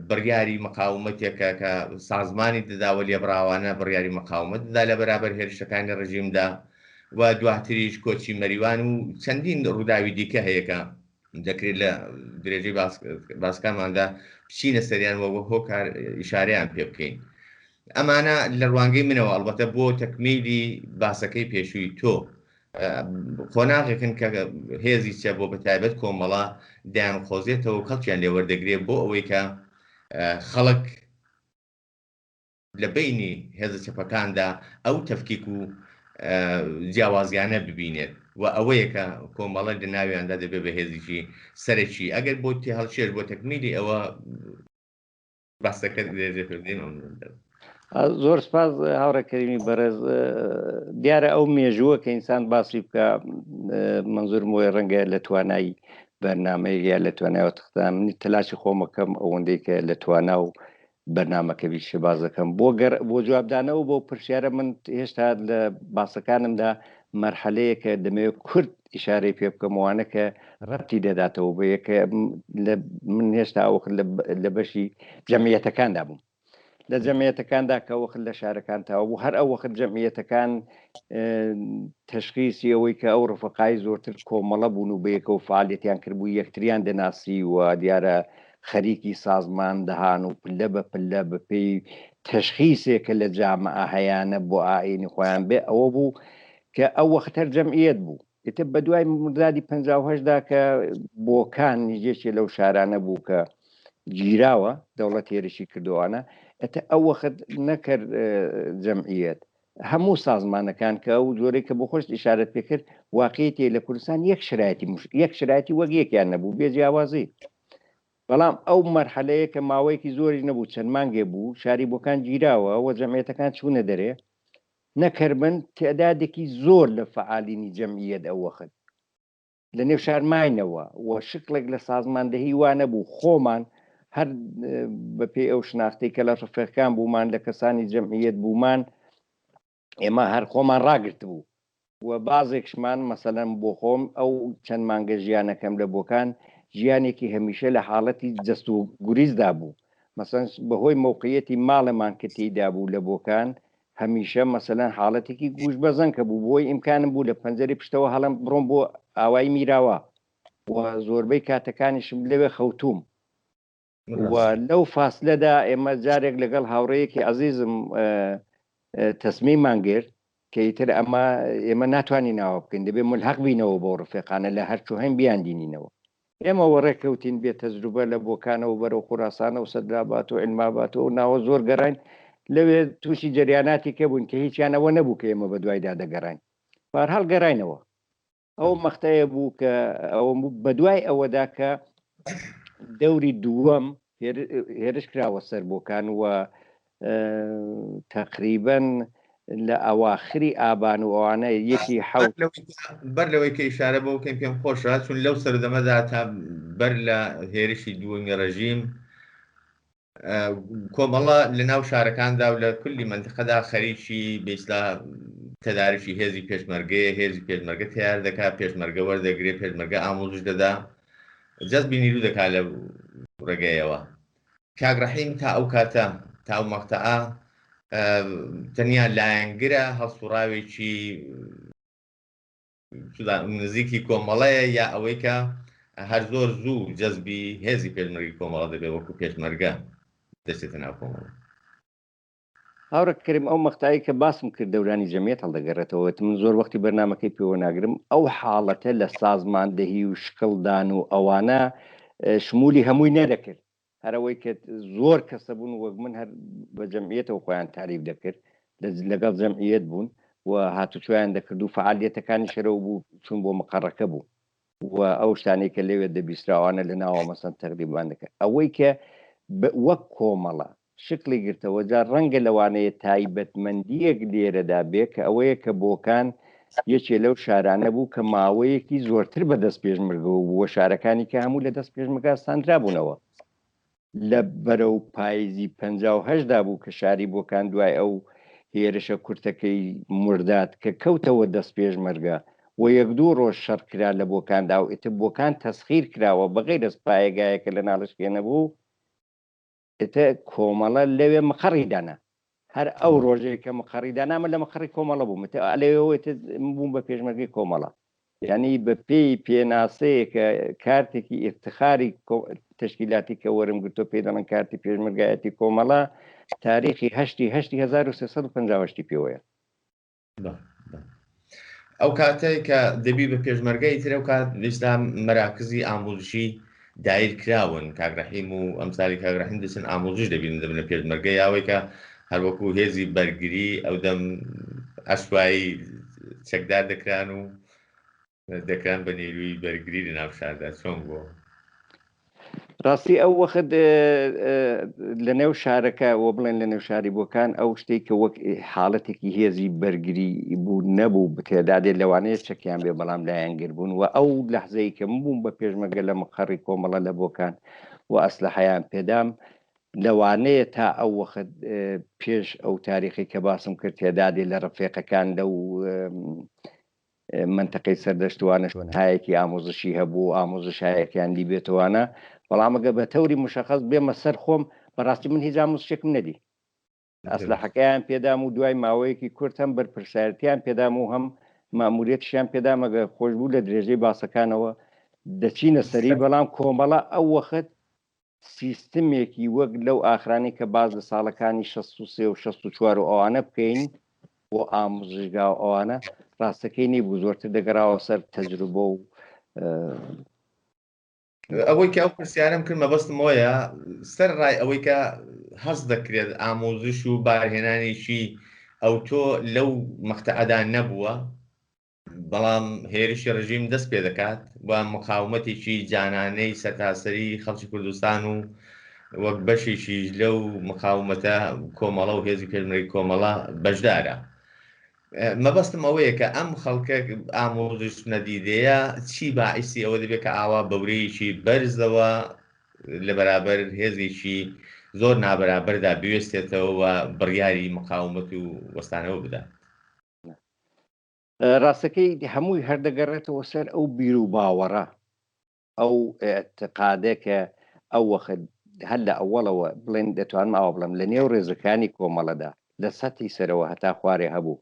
بڕیاری مەقاومەتێکە کە سازمانی دەداوە لێبڕاوانە بڕیاری مەقاومەت دەدا لە بەرابەر هێرشەکانی ڕژیمدا، و دواتریش کۆچی مەریوان و چەندین ڕووداوی دیکە هەیەکە دەکرێت لە درێژەی باسکانماندا بچینە سەریان وە هۆکار ئیشارەیان پێ بکەین. ئەمانە لە ڕوانگەی منەوە ئەڵبەتە بۆ تەکمیلی باسەکەی پێشووی تۆ قۆناغێکن کە هێزی چە بۆ بەتایبەت کۆمەڵە دایان خۆزێتەوە و کەڵکیان لێ وەردەگرێت بۆ ئەوەی کە خەڵک لە بینی هێزە چەپەکاندا ئەو تەفکیک و جیاوازیانە ببینێت، و ئەوەیە کە کۆمەڵە لە ناویاندا دەبێت بە هێزیی سەرەکی. ئەگەر بۆ تێ هەڵشێش بۆ تەکمیلی ئەوە باسەکە دێژێ. زۆر سپاس هاوڕە کەریمی بەرز. دیارە ئەو مێژووە کە ئینسان باسی بکە منزورم وی ڕەنگە لە توانایی بەرنامەیە لە توانایەوە تختان منی تەلاشی خۆمەکەم ئەوەندەی کە لە توانا و بەرنامەکەوی شێبازەکەم بۆ جوابدانەوە بۆ پرسیارە من هێشتا لە باسەکانمدا مەرحەلەیەکە دەمەوێت کورد ئیشارەی پێ بکەمەوانە کە ڕەتی دەداتەوە بە یەکە من هێشتا ئەوەخت لە بەشی جەمیەتەکاندا بووم. لە جەمیەتەکاندا کە وەخت لە شارەکان تاوە بوو هەر ئەو وەخت جەمیەتەکان تەشخیصی ئەوەی کە ئەو ڕفقای زۆرتر کۆمەڵە بوون و بەیەکە و فعالیەتیان کردبوو یەکتریان دەناسی و دیارە خەریکی سازمان دەهان و پلە بە پلە بە پێی تەشخیصێکە لە جامعە هەیانە بۆ ئاینی خۆیان بێ ئەوە بوو کە ئەو وەختەر جەمعیەت بوو. ئێتە بە دوای مردادی 58دا کە بۆکان نزیێکی لەو شارانە بوو کە گیراوە دەوڵەت هێرشی کردوانە، ئەتە ئەو وەخت نەکرد جەمعیەت هەموو سازمانەکان کە ئەو جۆرەی کە بۆ خۆش ئیشارەت پێکرد واقعیەتی لە کوردستان یەک شرایەتی وەک یەکیان نەبوو بێ جیاوازی. بەڵام ئەو مەرحەلەیە کە ماوەیەکی زۆری نەبوو چەند مانگێ بوو شاری بۆکان گیراوە و جەمعیەتەکان چوونە دەرێ نەکردبن تعدادێکی زۆر لە فعالینی جەمعیەت ئەو وەخت لە نێو شارماینەوە و شکلێک لە سازماندەهی وانە بوو خۆمان هەر بەپێ ئەو شناختی کە لە ڕفێکەکان بوومان لە کەسانی جەمعیەت بوومان ئێمە هەر خۆمان ڕاگرت بوو و بازێکشمان مەسەلەن بۆ خۆم ئەو چەند مانگە ژیانەکەم لە بۆکان ژیانێکی هەمیشە لە حاڵەتی جەست و گوریزدا بوو. مەسەن بەهۆی موقعیەتی ماڵەمان کە تێیدا بوو لە بۆکان هەمیشە مەسەلەن حاڵەتێکی گوش بەزەن کە بوو بۆی ئیمکانم بوو لە پەنجەری پشتەوە هەڵم بڕۆم بۆ ئاوایی میراوە و زۆربەی کاتەکانیشم لەوێ خەوتوم. و لەو فاصلەدا ئێمە جارێک لەگەڵ هاوڕەیەکی عەزیزم تەسمیمان گرت کە ئیتر ئێمە ناتوانین ناوە بکەین دەبێت ملحەق بینەوە بۆ ڕفێقانە لە هەرچوو هەم بیاندینینەوە. ئێمە وەڕێکەوتین بێت تەجروبە لە بۆکانەوە بەرەو خوراسانە و سەدرابات و علماباتەوە و ناوە زۆر گەڕین لەوێ تووشی جریاناتی کە بوون کە هیچیانەوە نەبوو کە ئێمە بە دوایدا دەگەڕین بەهەرحاڵ گەڕینەوە. ئەو مەختەیە بوو کە ئەوە بە دوای ئەوەدا کە دەوری دووەم هێرش کراوە سەر بۆکان و تقریبا لە ئەواخری ئابان و ئەوانە یەکی حەوت بەر لەوەی کە ئیشارە بۆ بکەین پێم خۆشە چون لەو سەردەمەدا تا بەر لە هێرشی دووەمی ڕەژیم کۆمەڵە لە ناو شارەکاندا و لە کولی منتیقەدا خەریکی بێسلا تەدارشی هێزی پێشمەرگەیە هێزی پێشمەرگە تیار دەکات پێشمەرگە وەردەگرێت پێشمەرگە ئامۆژش دەدا جەزبی نیرو دەکات لە ڕێگەیەوە. کاک ڕەحیم تا ئەو کاتە تا ئەو مەقتەعە تەنیا لایەنگرە هەڵسوڕاوێکی نزیکی کۆمەڵەیە یا ئەوەی کە هەر زۆر زوو جەزبی هێزی پێشمەرگی کۆمەڵە دەبێت وەکو پێشمەرگە دەچێتە ناو کۆمەڵە. هاوڕە کەریم ئەو مەقتایی کە باسم کرد دەورانی جەمیەت هەڵدەگەڕێتەوە من زۆر وەختی بەرنامەکەی پێوە ناگرم ئەو حاڵەتە لە سازماندەهی و شکڵدان و ئەوانە شمولی هەمووی نەدەکرد هەرەوەی کە زۆر کەسە بوون وەک من هەر بە جەمعیەتەوە خۆیان تعریف دەکرد لەگەڵ جەمعیەت بوون و هاتوچۆیان دەکرد و فعالیەتەکانی شەرەوە بوو چون بۆ مقڕەکە بوو و ئەو شتانێک کە لەوێت دەبیستراوانە لە ناوە مەسەن تەقریبان دەکرد ئەوەی کە وەک کۆمەڵە شکلی گرتەوە جا ڕەنگە لەوانەیە تایبەتمەندیەک لێرەدا بێ کە ئەوەیە کە بۆکان یەکێ لەو شارانە بوو کە ماوەیەکی زۆرتر بە دەست پێشمرگە و بووە شارەکانی کە هەموو لە دەست پێشمرگا سانرا بوونەوە لە بەرەو پاییزی 58دا بوو کە شاری بۆکان دوای ئەو هێرشە کورتەکەی مردات کە کەوتەوە دەست پێشمەرگە و یەک دوو ڕۆژ شەڕکرا لە بۆکاندا و ئێتە بۆکان تەسخیر کراوە بەغیر دەست پایەگایەکە لە ناڵشکێنە بوو ئێتە کۆمەڵە لەوێ مقڕیدانە هەر ئەو ڕۆژێک کە مقڕیدانامە لە مقڕی کۆمەڵە بوو لەوێت بووم بە پێشمەرگی کۆمەڵە یعنی بە پێی پێناسەیە کە کارتێکی ئفتخاری تشکیلاتی کە وەرم گرتۆ پێ دەڵن کارتی پێشمەرگایەتی کۆمەڵە تاریخی 1950 پێوەیە ئەو کاتەی کە دەبی بە پێشمەرگەی ترە و کات لێستا مەراکزی ئامۆژشی دایر کراون کاگرەحیم و ئەمسالی کاگرەحیم دەچن ئامۆژش دەبین دەبنە پێشمەرگەی یاوەی کە هەروەکو هێزی بەرگری ئەو دەم ئەشوایی چەکدار دەکران و دەکران بە نێروی بەرگری لە ناو شاردا چۆن بۆ ڕاستی ئەو وەخت لە نێو شارەکە وە بڵێن لە نێو شاری بۆکان ئەو شتێک کە وەک حاڵەتێکی هێزی بەرگری بوو نەبوو بتێدادێت لەوانەیە چەکیان بێ بەڵام لایەنگر بوون و ئەو لەحزەی کە بووم بە پێشمەرگە لە مقڕی کۆمەڵە لە بۆکان و ئەسلحەیان پێدام لەوانەیە تا ئەو وەخت پێش ئەو تاریخی کە باسم کرد تێدادێ لە ڕفێقەکان لەو منتەقەی سەردەشتوانە هایەکی ئامۆزشی هەبوو ئامۆزشایەکیان دی بێتوانە بەڵام ئەگە بە تەوری مشخص بێمە سەر خۆم بەڕاستی من هیچ ئامۆزشێکم نەدی ئەسلحەکەیان پێدام و دوای ماوەیەکی کورت هەم بەرپرسایەتیان پێدام و هەم ماموریەتیان پێدام ئەگە خۆشببوو لە درێژەی باسەکانەوە دەچینە سەری بەڵام کۆمەڵە ئەو وەخت سیستمێکی وەک لەو ئاخرانی کە باز لە ساڵەکانی 63 و 64 و ئەوانە بکەین بۆ ئامۆزشگا و ئەوانە ڕاستەکەی نەبوو زۆرتر دەگەڕاوە سەر تەجروبە و ئەوەی کە ئەو پرسیارم کرد مەبەستم وایە سەر ڕای ئەوەی کە هەست دەکرێت ئامۆزش و بارهێنانێکی ئەو تۆ لەو مەقتەعەدا نەبووە بەڵام هێرشی ڕژیم دەست پێ دەکات بە مقاومەتێکی جانانەی سەرتاسەری خەڵکی کوردستان و وەک بەشێکی لەو مقاومەتە کۆمەڵە و هێزی پێشمەرگەی کۆمەڵە بەشدارە مەبەستم ئەوەیە کە ئەم خەڵکە ئامۆزش نەدیدەیە چی باعیسی ئەوە دەبێت کە ئاوا بەورەیەکی بەرزەوە لە بەرابەر هێزێکی زۆر نابەرابەردا بوێستێتەوە و بڕیاری مقاومەت و وەستانەوە بدات ڕاستەکەی هەمووی هەردەگەڕێتەوە سەر ئەو بیر و باوەڕە ئەو اعتقادێکە ئەو وەخت هەر لە ئەوڵەوە بڵێن دەتوانم ئاوا بڵم لە نێو ڕێزەکانی کۆمەڵەدا لە سەتی سەرەوە هەتا خوارێ هەبوو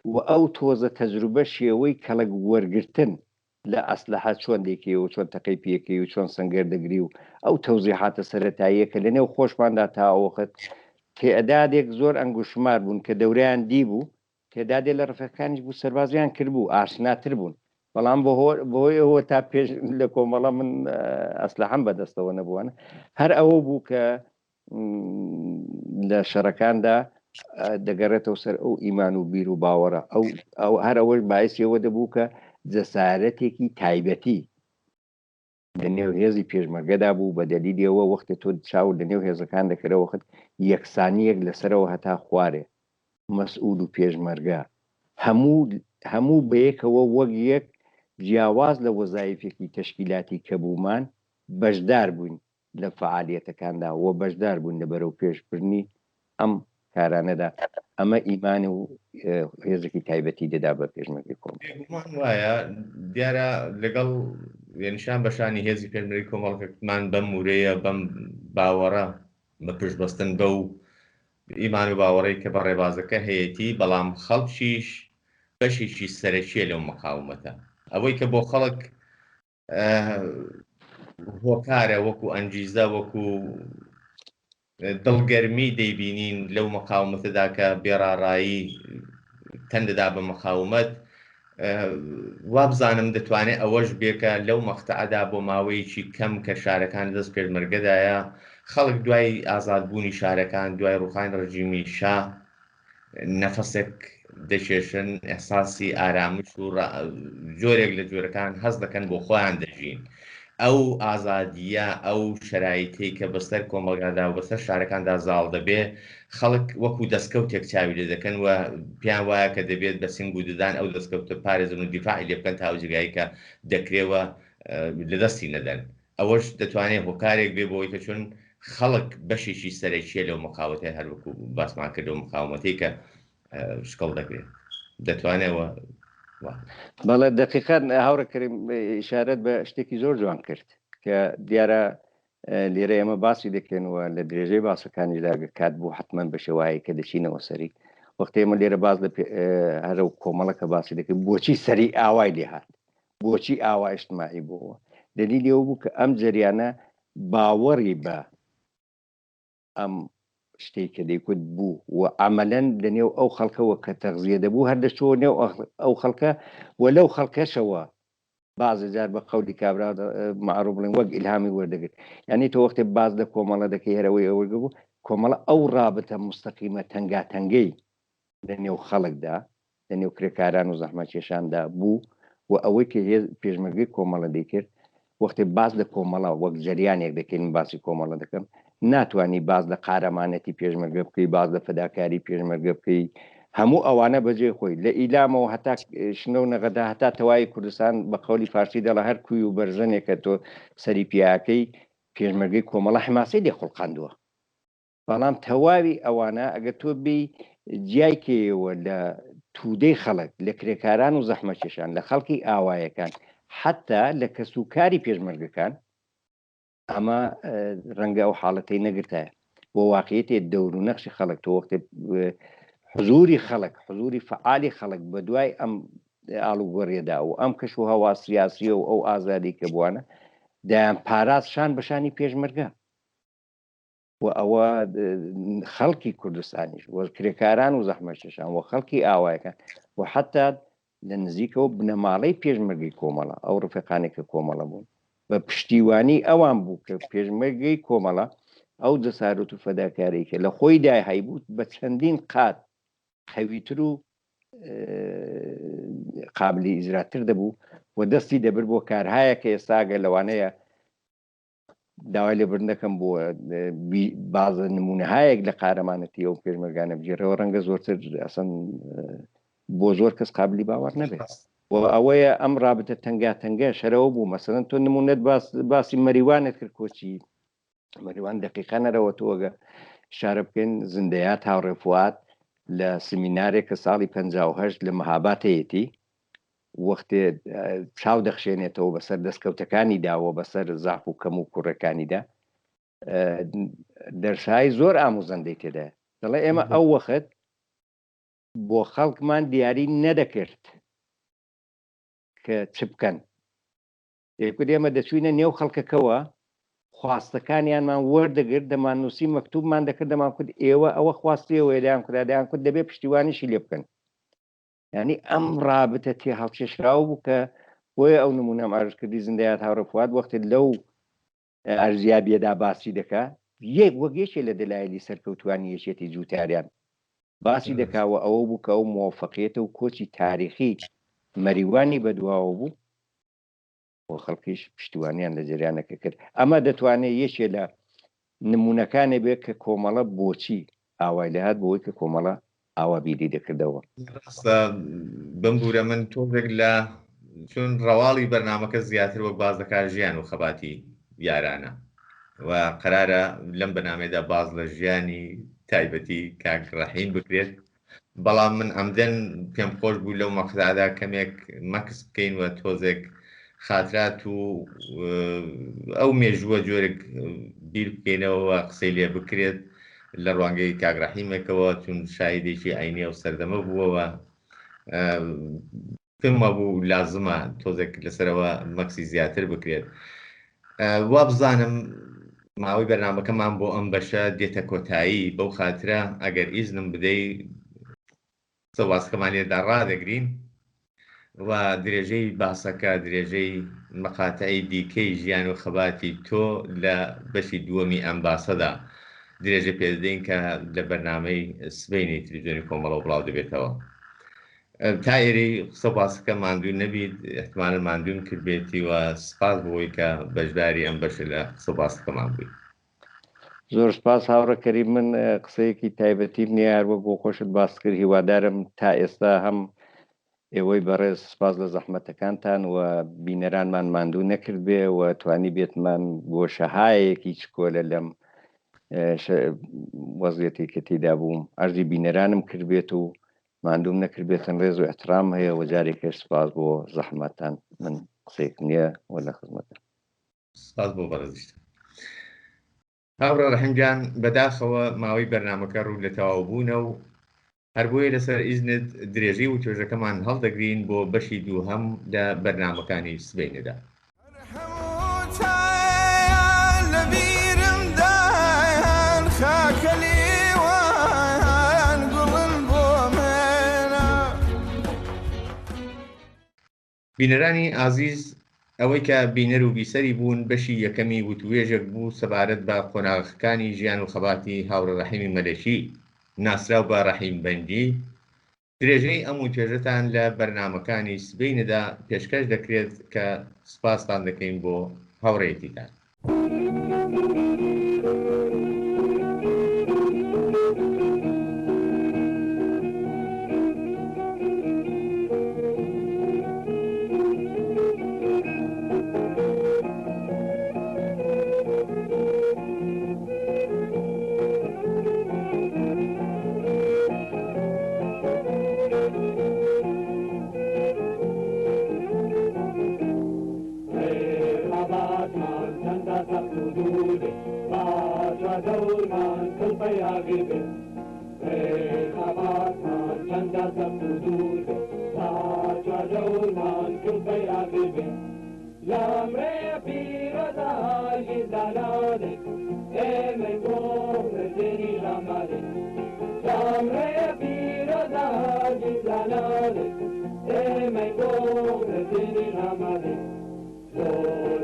و ئەو تۆزە تەجروبە شێوەی کەڵک وەرگرتن لە ئەسلحە چۆن دێکی و چۆن تەقەی پێکەی و چۆن سنگەر دەگری و ئەو تەوزیحاتە سەرەتاییە کە لە نێو خۆشماندا تا ئەوەخت تێعدادێک زۆر ئەنگوشمار بوون کە دەوریان دی بوو تێدادێ لە ڕفەکانیش بوو سەربازیان کرد بوو ئاشناتر بوون بەڵام بۆهۆی ئەوە تا پێش لە کۆمەڵە من ئەسلحەم بەدەستەوە نەبووانە هەر ئەوە بوو کە لە شەڕەکاندا دەگەڕێتەوە سەر ئەو ئیمان و بیر و باوەڕە ئەو هەر ئەوەش باعثیەوە دەبوو کە جەسارەتێکی تایبەتی لە نێو هێزی پێشمەرگەدا بوو بە دەلیلەوە وەختە تۆ چاو لە نێو هێزەکان دەکرەوە وەخت یەکسانیەک لەسەرەوە هەتا خوارێ مەسئول و پێشمەرگە هەموو بەیەکەوە وەک یەک جیاواز لە وەزایفێکی تشکیلاتی کە بوومان بەشدار بووین لە فعالیەتەکاندا و بەشدار بوون لە بەرەو پێشبردنی ئەم کارانەدا ئەمە ئیمان و هێزێکی تایبەتی دەدا بە پێشمەرگەی کۆمەڵ وایە دیارە لەگەڵ نیشان بەشانی هێزی پێشمەرگەی کۆمەڵەکەمان بەم مورەیە بەم باوەڕە بە پشتبەستن بە و ئیمان و باوەڕەی کە بە ڕێبازەکە هەیەی بەڵام خەڵکیش بەشێکی سەرەکیە لەو مقاومەتە ئەوەی کە بۆ خەڵک هۆکارە وەکو ئەنجیزە وەکو دڵگەرمی دەیبینین لەو مقاومەتەدا کە بێڕاڕایی تەندەدا بە مقاومەت وابزانم دەتوانێت ئەوەش بێکە لەو مەقتەعەدا بۆ ماوەیەکی کەم کە شارەکان دەست پێشمەرگەدایە خەڵک دوای ئازادبوونی شارەکان دوای ڕووخانی ڕژیمی شا نەفەسێک دەکێشن، ئەحساسی ئارامش و جۆرێک لە جۆرەکان هەز دەکەن بۆ خۆیان دەژین. ئەو ئازادیە ئەو شەرایطی کە بەسەر کۆمەلگادا و بەسەر شارەکاندا زاڵ دەبێ، خەڵک وەکو دەستکەوتێک چاوی لێ دەکەن و پیان وایە کە دەبێت بە سنگ و ددان ئەو دەستکەوتە پارێزن و دیفاعی لێ بکەن تا جگایی کە دەکرێوە لە دەستی نەدەن. ئەوەش دەتوانێت هۆکارێک بێ بۆی کە چون خەڵک بەشێکی سەرەکیە لەو مقاومەتەی هەروەکو باسمان کردەوە مقاومەتی کە شکڵ دەکرێت دەتوانێتەوە. بەڵێ دقیقاً هاوڕێکەریم ئیشارەت بە شتێکی زۆر جوان کرد کە دیارە لێرە ئێمە باسی دەکەنەوە لە درێژەی باسەکانیدا کات بوو حتمما بە شێوایە کە دەچینەوە سەری وەختی ئێمە لێرە باز هەرە و کۆمەڵەکە باسی دەکەن بۆچی سەری ئاوای لێ هات، بۆچی ئاوا ئیجتیماعی بووەوە. دلیلی ئەو بوو کە ئەم جریانە باوەڕی بە ئەم شتێک کە دەیکوت بوو و عملەن لەنێو ئەو خەڵکەوە کە تەغزیە دەبوو هەر دەچۆ نێو ئەو خەڵکە و لەو خەڵکەشەوە بازە جار بە قەولی کابرا معروف بڵێن وەک ئیلهامی وەردەگرت. یعنی تۆ وەختێ باز لە کۆمەڵە دەکەی هەرەوەی ئەوەی بوو کۆمەڵە ئەو رابطە مستەقیمە تەنگاتەنگەی لەنێو خەڵکدا لەنێو کرێکاران و زەحمەتکێشاندا بوو و ئەوەی کە پێشمەرگەی کۆمەڵە دەیکرد وەختێ باز لە کۆمەڵە وەک جریانێک دەکەین باسی کۆمەڵە دەکەم ناتوانانی باز لە قارەمانەتی پێشمەرگە بکەی باز لە فەداکاری پێشمەرگە بکەی هەموو ئەوانە بەجێ خۆی لە ئیلامەوە هەتا شنە و نەغەدا هەتا تەواوی کوردستان بە قەولی فارسی دەڵە هەر کوی و بەرژەنێکە تۆ سەری پیاکەی پێشمەرگەی کۆمەڵە حماسی لێ خوڵقاندووە. بەڵام تەواوی ئەوانە ئەگە تۆ بی جیایکەوە لە توودەی خەڵک لە کرێکاران و زەحمەتکێشان لە خەڵکی ئاوایەکان حتا لە کەسوکاری پێشمەرگەکان ئەمە ڕەنگە ئەو حاڵەتەی نەگرتایە بۆ واقعیەتێ دەور و نەخشی خەڵک تۆ وەختێ حزوری خەڵک حزوری فعالی خەڵک بە دوای ئەم ئاڵوگۆڕێدا و ئەم کەش و هەوا سیاسیە و ئەو ئازادی کە بووانە دایان پاراز شان بەشانی پێشمەرگە و ئەوە خەڵکی کوردستانیش وە کرێکاران و زەحمەتکێشان و خەڵکی ئاوایەکان و حتا لە نزیکەوە بنەماڵەی پێشمەرگەی کۆمەڵە ئەو ڕفێقانێکە کۆمەڵە بوون بە پشتیوانی ئەوان بوو کە پێشمەرگەی کۆمەڵە ئەو جەسارەت و فەداکاریکە لە خۆی دای هەیبوو بە چەندین قات خەویتر و قابلی ئیجراتر دەبوو و دەستی دەبر بۆ کارهایە کە ئێستاگە لەوانەیە داوای لێبرن دەکەم بۆ بازە نمونەهایەک لە قارەمانەتی ئەو پێشمەرگانە بگیرەوە ڕەنگە زۆرتر ئەسەن بۆ زۆر کەس قابلی باوەڕ نەبێت و ئەوەیە ئەم رابطە تەنگاتەنگە شەرەوە بوو مەسەڵەن تۆ نمونەت باسی مەریوانت کرد کۆچی مەریوان دقیقا نەرەوە تۆگە شارە بکەین زندەیات هاوڕێفوات لە سمینارێک کە ساڵی 58 لە مەهاباتەیەتی وەختێ چاو دەخشێنێتەوە بەسەر دەستکەوتەکانی داوە بەسەر زاف و کەم و کوڕەکانیدا دەرسایی زۆر ئاموزەندەی تێدا دەڵێ ئێمە ئەو وەخت بۆ خەڵکمان دیاری نەدەکرد کە چ بکەن یەکوت ئێمە دەچوینە نێو خەڵکەکەوە خواستەکانیانمان وەردەگرت دەمان نووسی مەکتوبمان دەکرد دەمان کورد ئێوە ئەوە خواستیەوە دایان کورادایان کورد دەبێت پشتیوانیشی لێ بکەن. یعنی ئەم رابطە تێ هەڵکێشراوە بوو کە بۆیە ئەو نمونەم ئاژکردی زندەیات هاوڕێفوات وەختێ لەو ئەرزیابیەدا باسی دەکا یەک وەگەشێ لە دەلایلی سەرکەوتوانی یەکێتی جووتاریان باسی دەکاوە ئەوە بوو کە ئەو موفەقیەتە و کۆچی تاریخی مەریوانی بەدواوە بوو بۆ خەڵکیش پشتیوانیان لە جریانەکە کرد. ئەمە دەتوانێت یەکێ لە نمونونەکانێ بێت کە کۆمەڵە بۆچی ئاوای لەهات بۆی کە کۆمەڵە ئاوا بیری دەکردەوە. بمبورە من تۆێک لە چون ڕەواڵی بەرنامەکە زیاتر وەک باز دەکات ژیان و خەباتی یارانە و قەرارە لەم بەنامێدا باز لە ژیانی تایبەتی کاک ڕەحیم بکرێت. بەڵام من ئەمدەن پێم خۆش بوو لەو مەقطعدا کەمێک مەکس بکەین و تۆزێک خاترات و ئەو مێژووە جۆرێک بیر بکەینەوە قسەی لێ بکرێت لە ڕوانگەی کاک ڕەحیمێکەوە چون شایدێکی عینی و سەردەمە بووەوە پێمە بوو لازمە تۆزێک لەسەرەوە مەکسی زیاتر بکرێت. وا بزانم ماوەی بەرنامەکەمان بۆ ئەم بەشە دێتە کۆتایی بەو خاترە ئەگەر ئیزنم بدەی سەواسکەمان لێدا ڕادەگرین و درێژەی باسەکە درێژەی مەقاتەی دیکەی ژیان و خەباتی تۆ لە بەشی دووەمی ئەم باسەدا درێژە پێدەین کە لە بەرنامەی سبەینی تلڤیزیۆنی کۆمەڵە بڵاو دەبێتەوە. تا ئێرەی قسە باسەکە ماندوو نەبیت، احتمالە ماندوون کردبێتی و سپاس بۆی کە بەشداری ئەم بەشە لە قسە باسەکەمان بووی. زۆر سپاس هاوڕەکەری من قسەیەکی تایبەتی نیە هەروە بۆ خۆشت باس کرد. هیوادارم تا ئێستا هەم ئێوەی بەڕێز سپاس لە زەحمەتەکانتان و بینەرانمان ماندوو نەکرد بێ و توانی بێتمان بۆ شەهایەکی چکۆلە لەم وەزیەتی کە تێدا بووم ئەرزی بینەرانم کرد بێت و ماندووم نەکرد بێتن ڕێز و احترام هەیە و جارێکش سپاس بۆ زەحمەتان. من قسەیەک نییە و لە خزمەتە. سپاس بۆ بەڕێزیشت. هاوڕە ڕەحیمجان، بەداخەوە ماوەی بەرنامەکە ڕوو لە تەواو بوونە و هەر بۆیە لەسەر ئیزنت درێژەی و توێژەکەمان هەڵدەگرین بۆ بەشی دووهەم لە بەرنامەکانی سبەینەدا. بینەرانی ئازیز، ئەوەی کە بینەر و بیسەری بوون بەشی یەکەمی وتوێژێک بوو سەبارەت بە قۆناغەکانی ژیان و خەباتی هاوڕە ڕەحیمی مەلەکی ناسراو بە ڕەحیم بەنجی. درێژەی ئەم وتوێژەتان لە بەرنامەکانی سبەینەدا پێشکەش دەکرێت کە سپاستان دەکەین بۆ هاوڕێیەتیتان.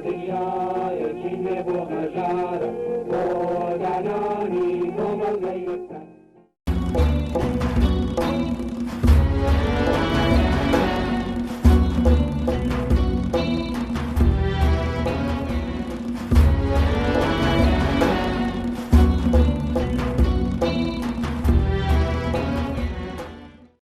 دنیا یکی نبو هزار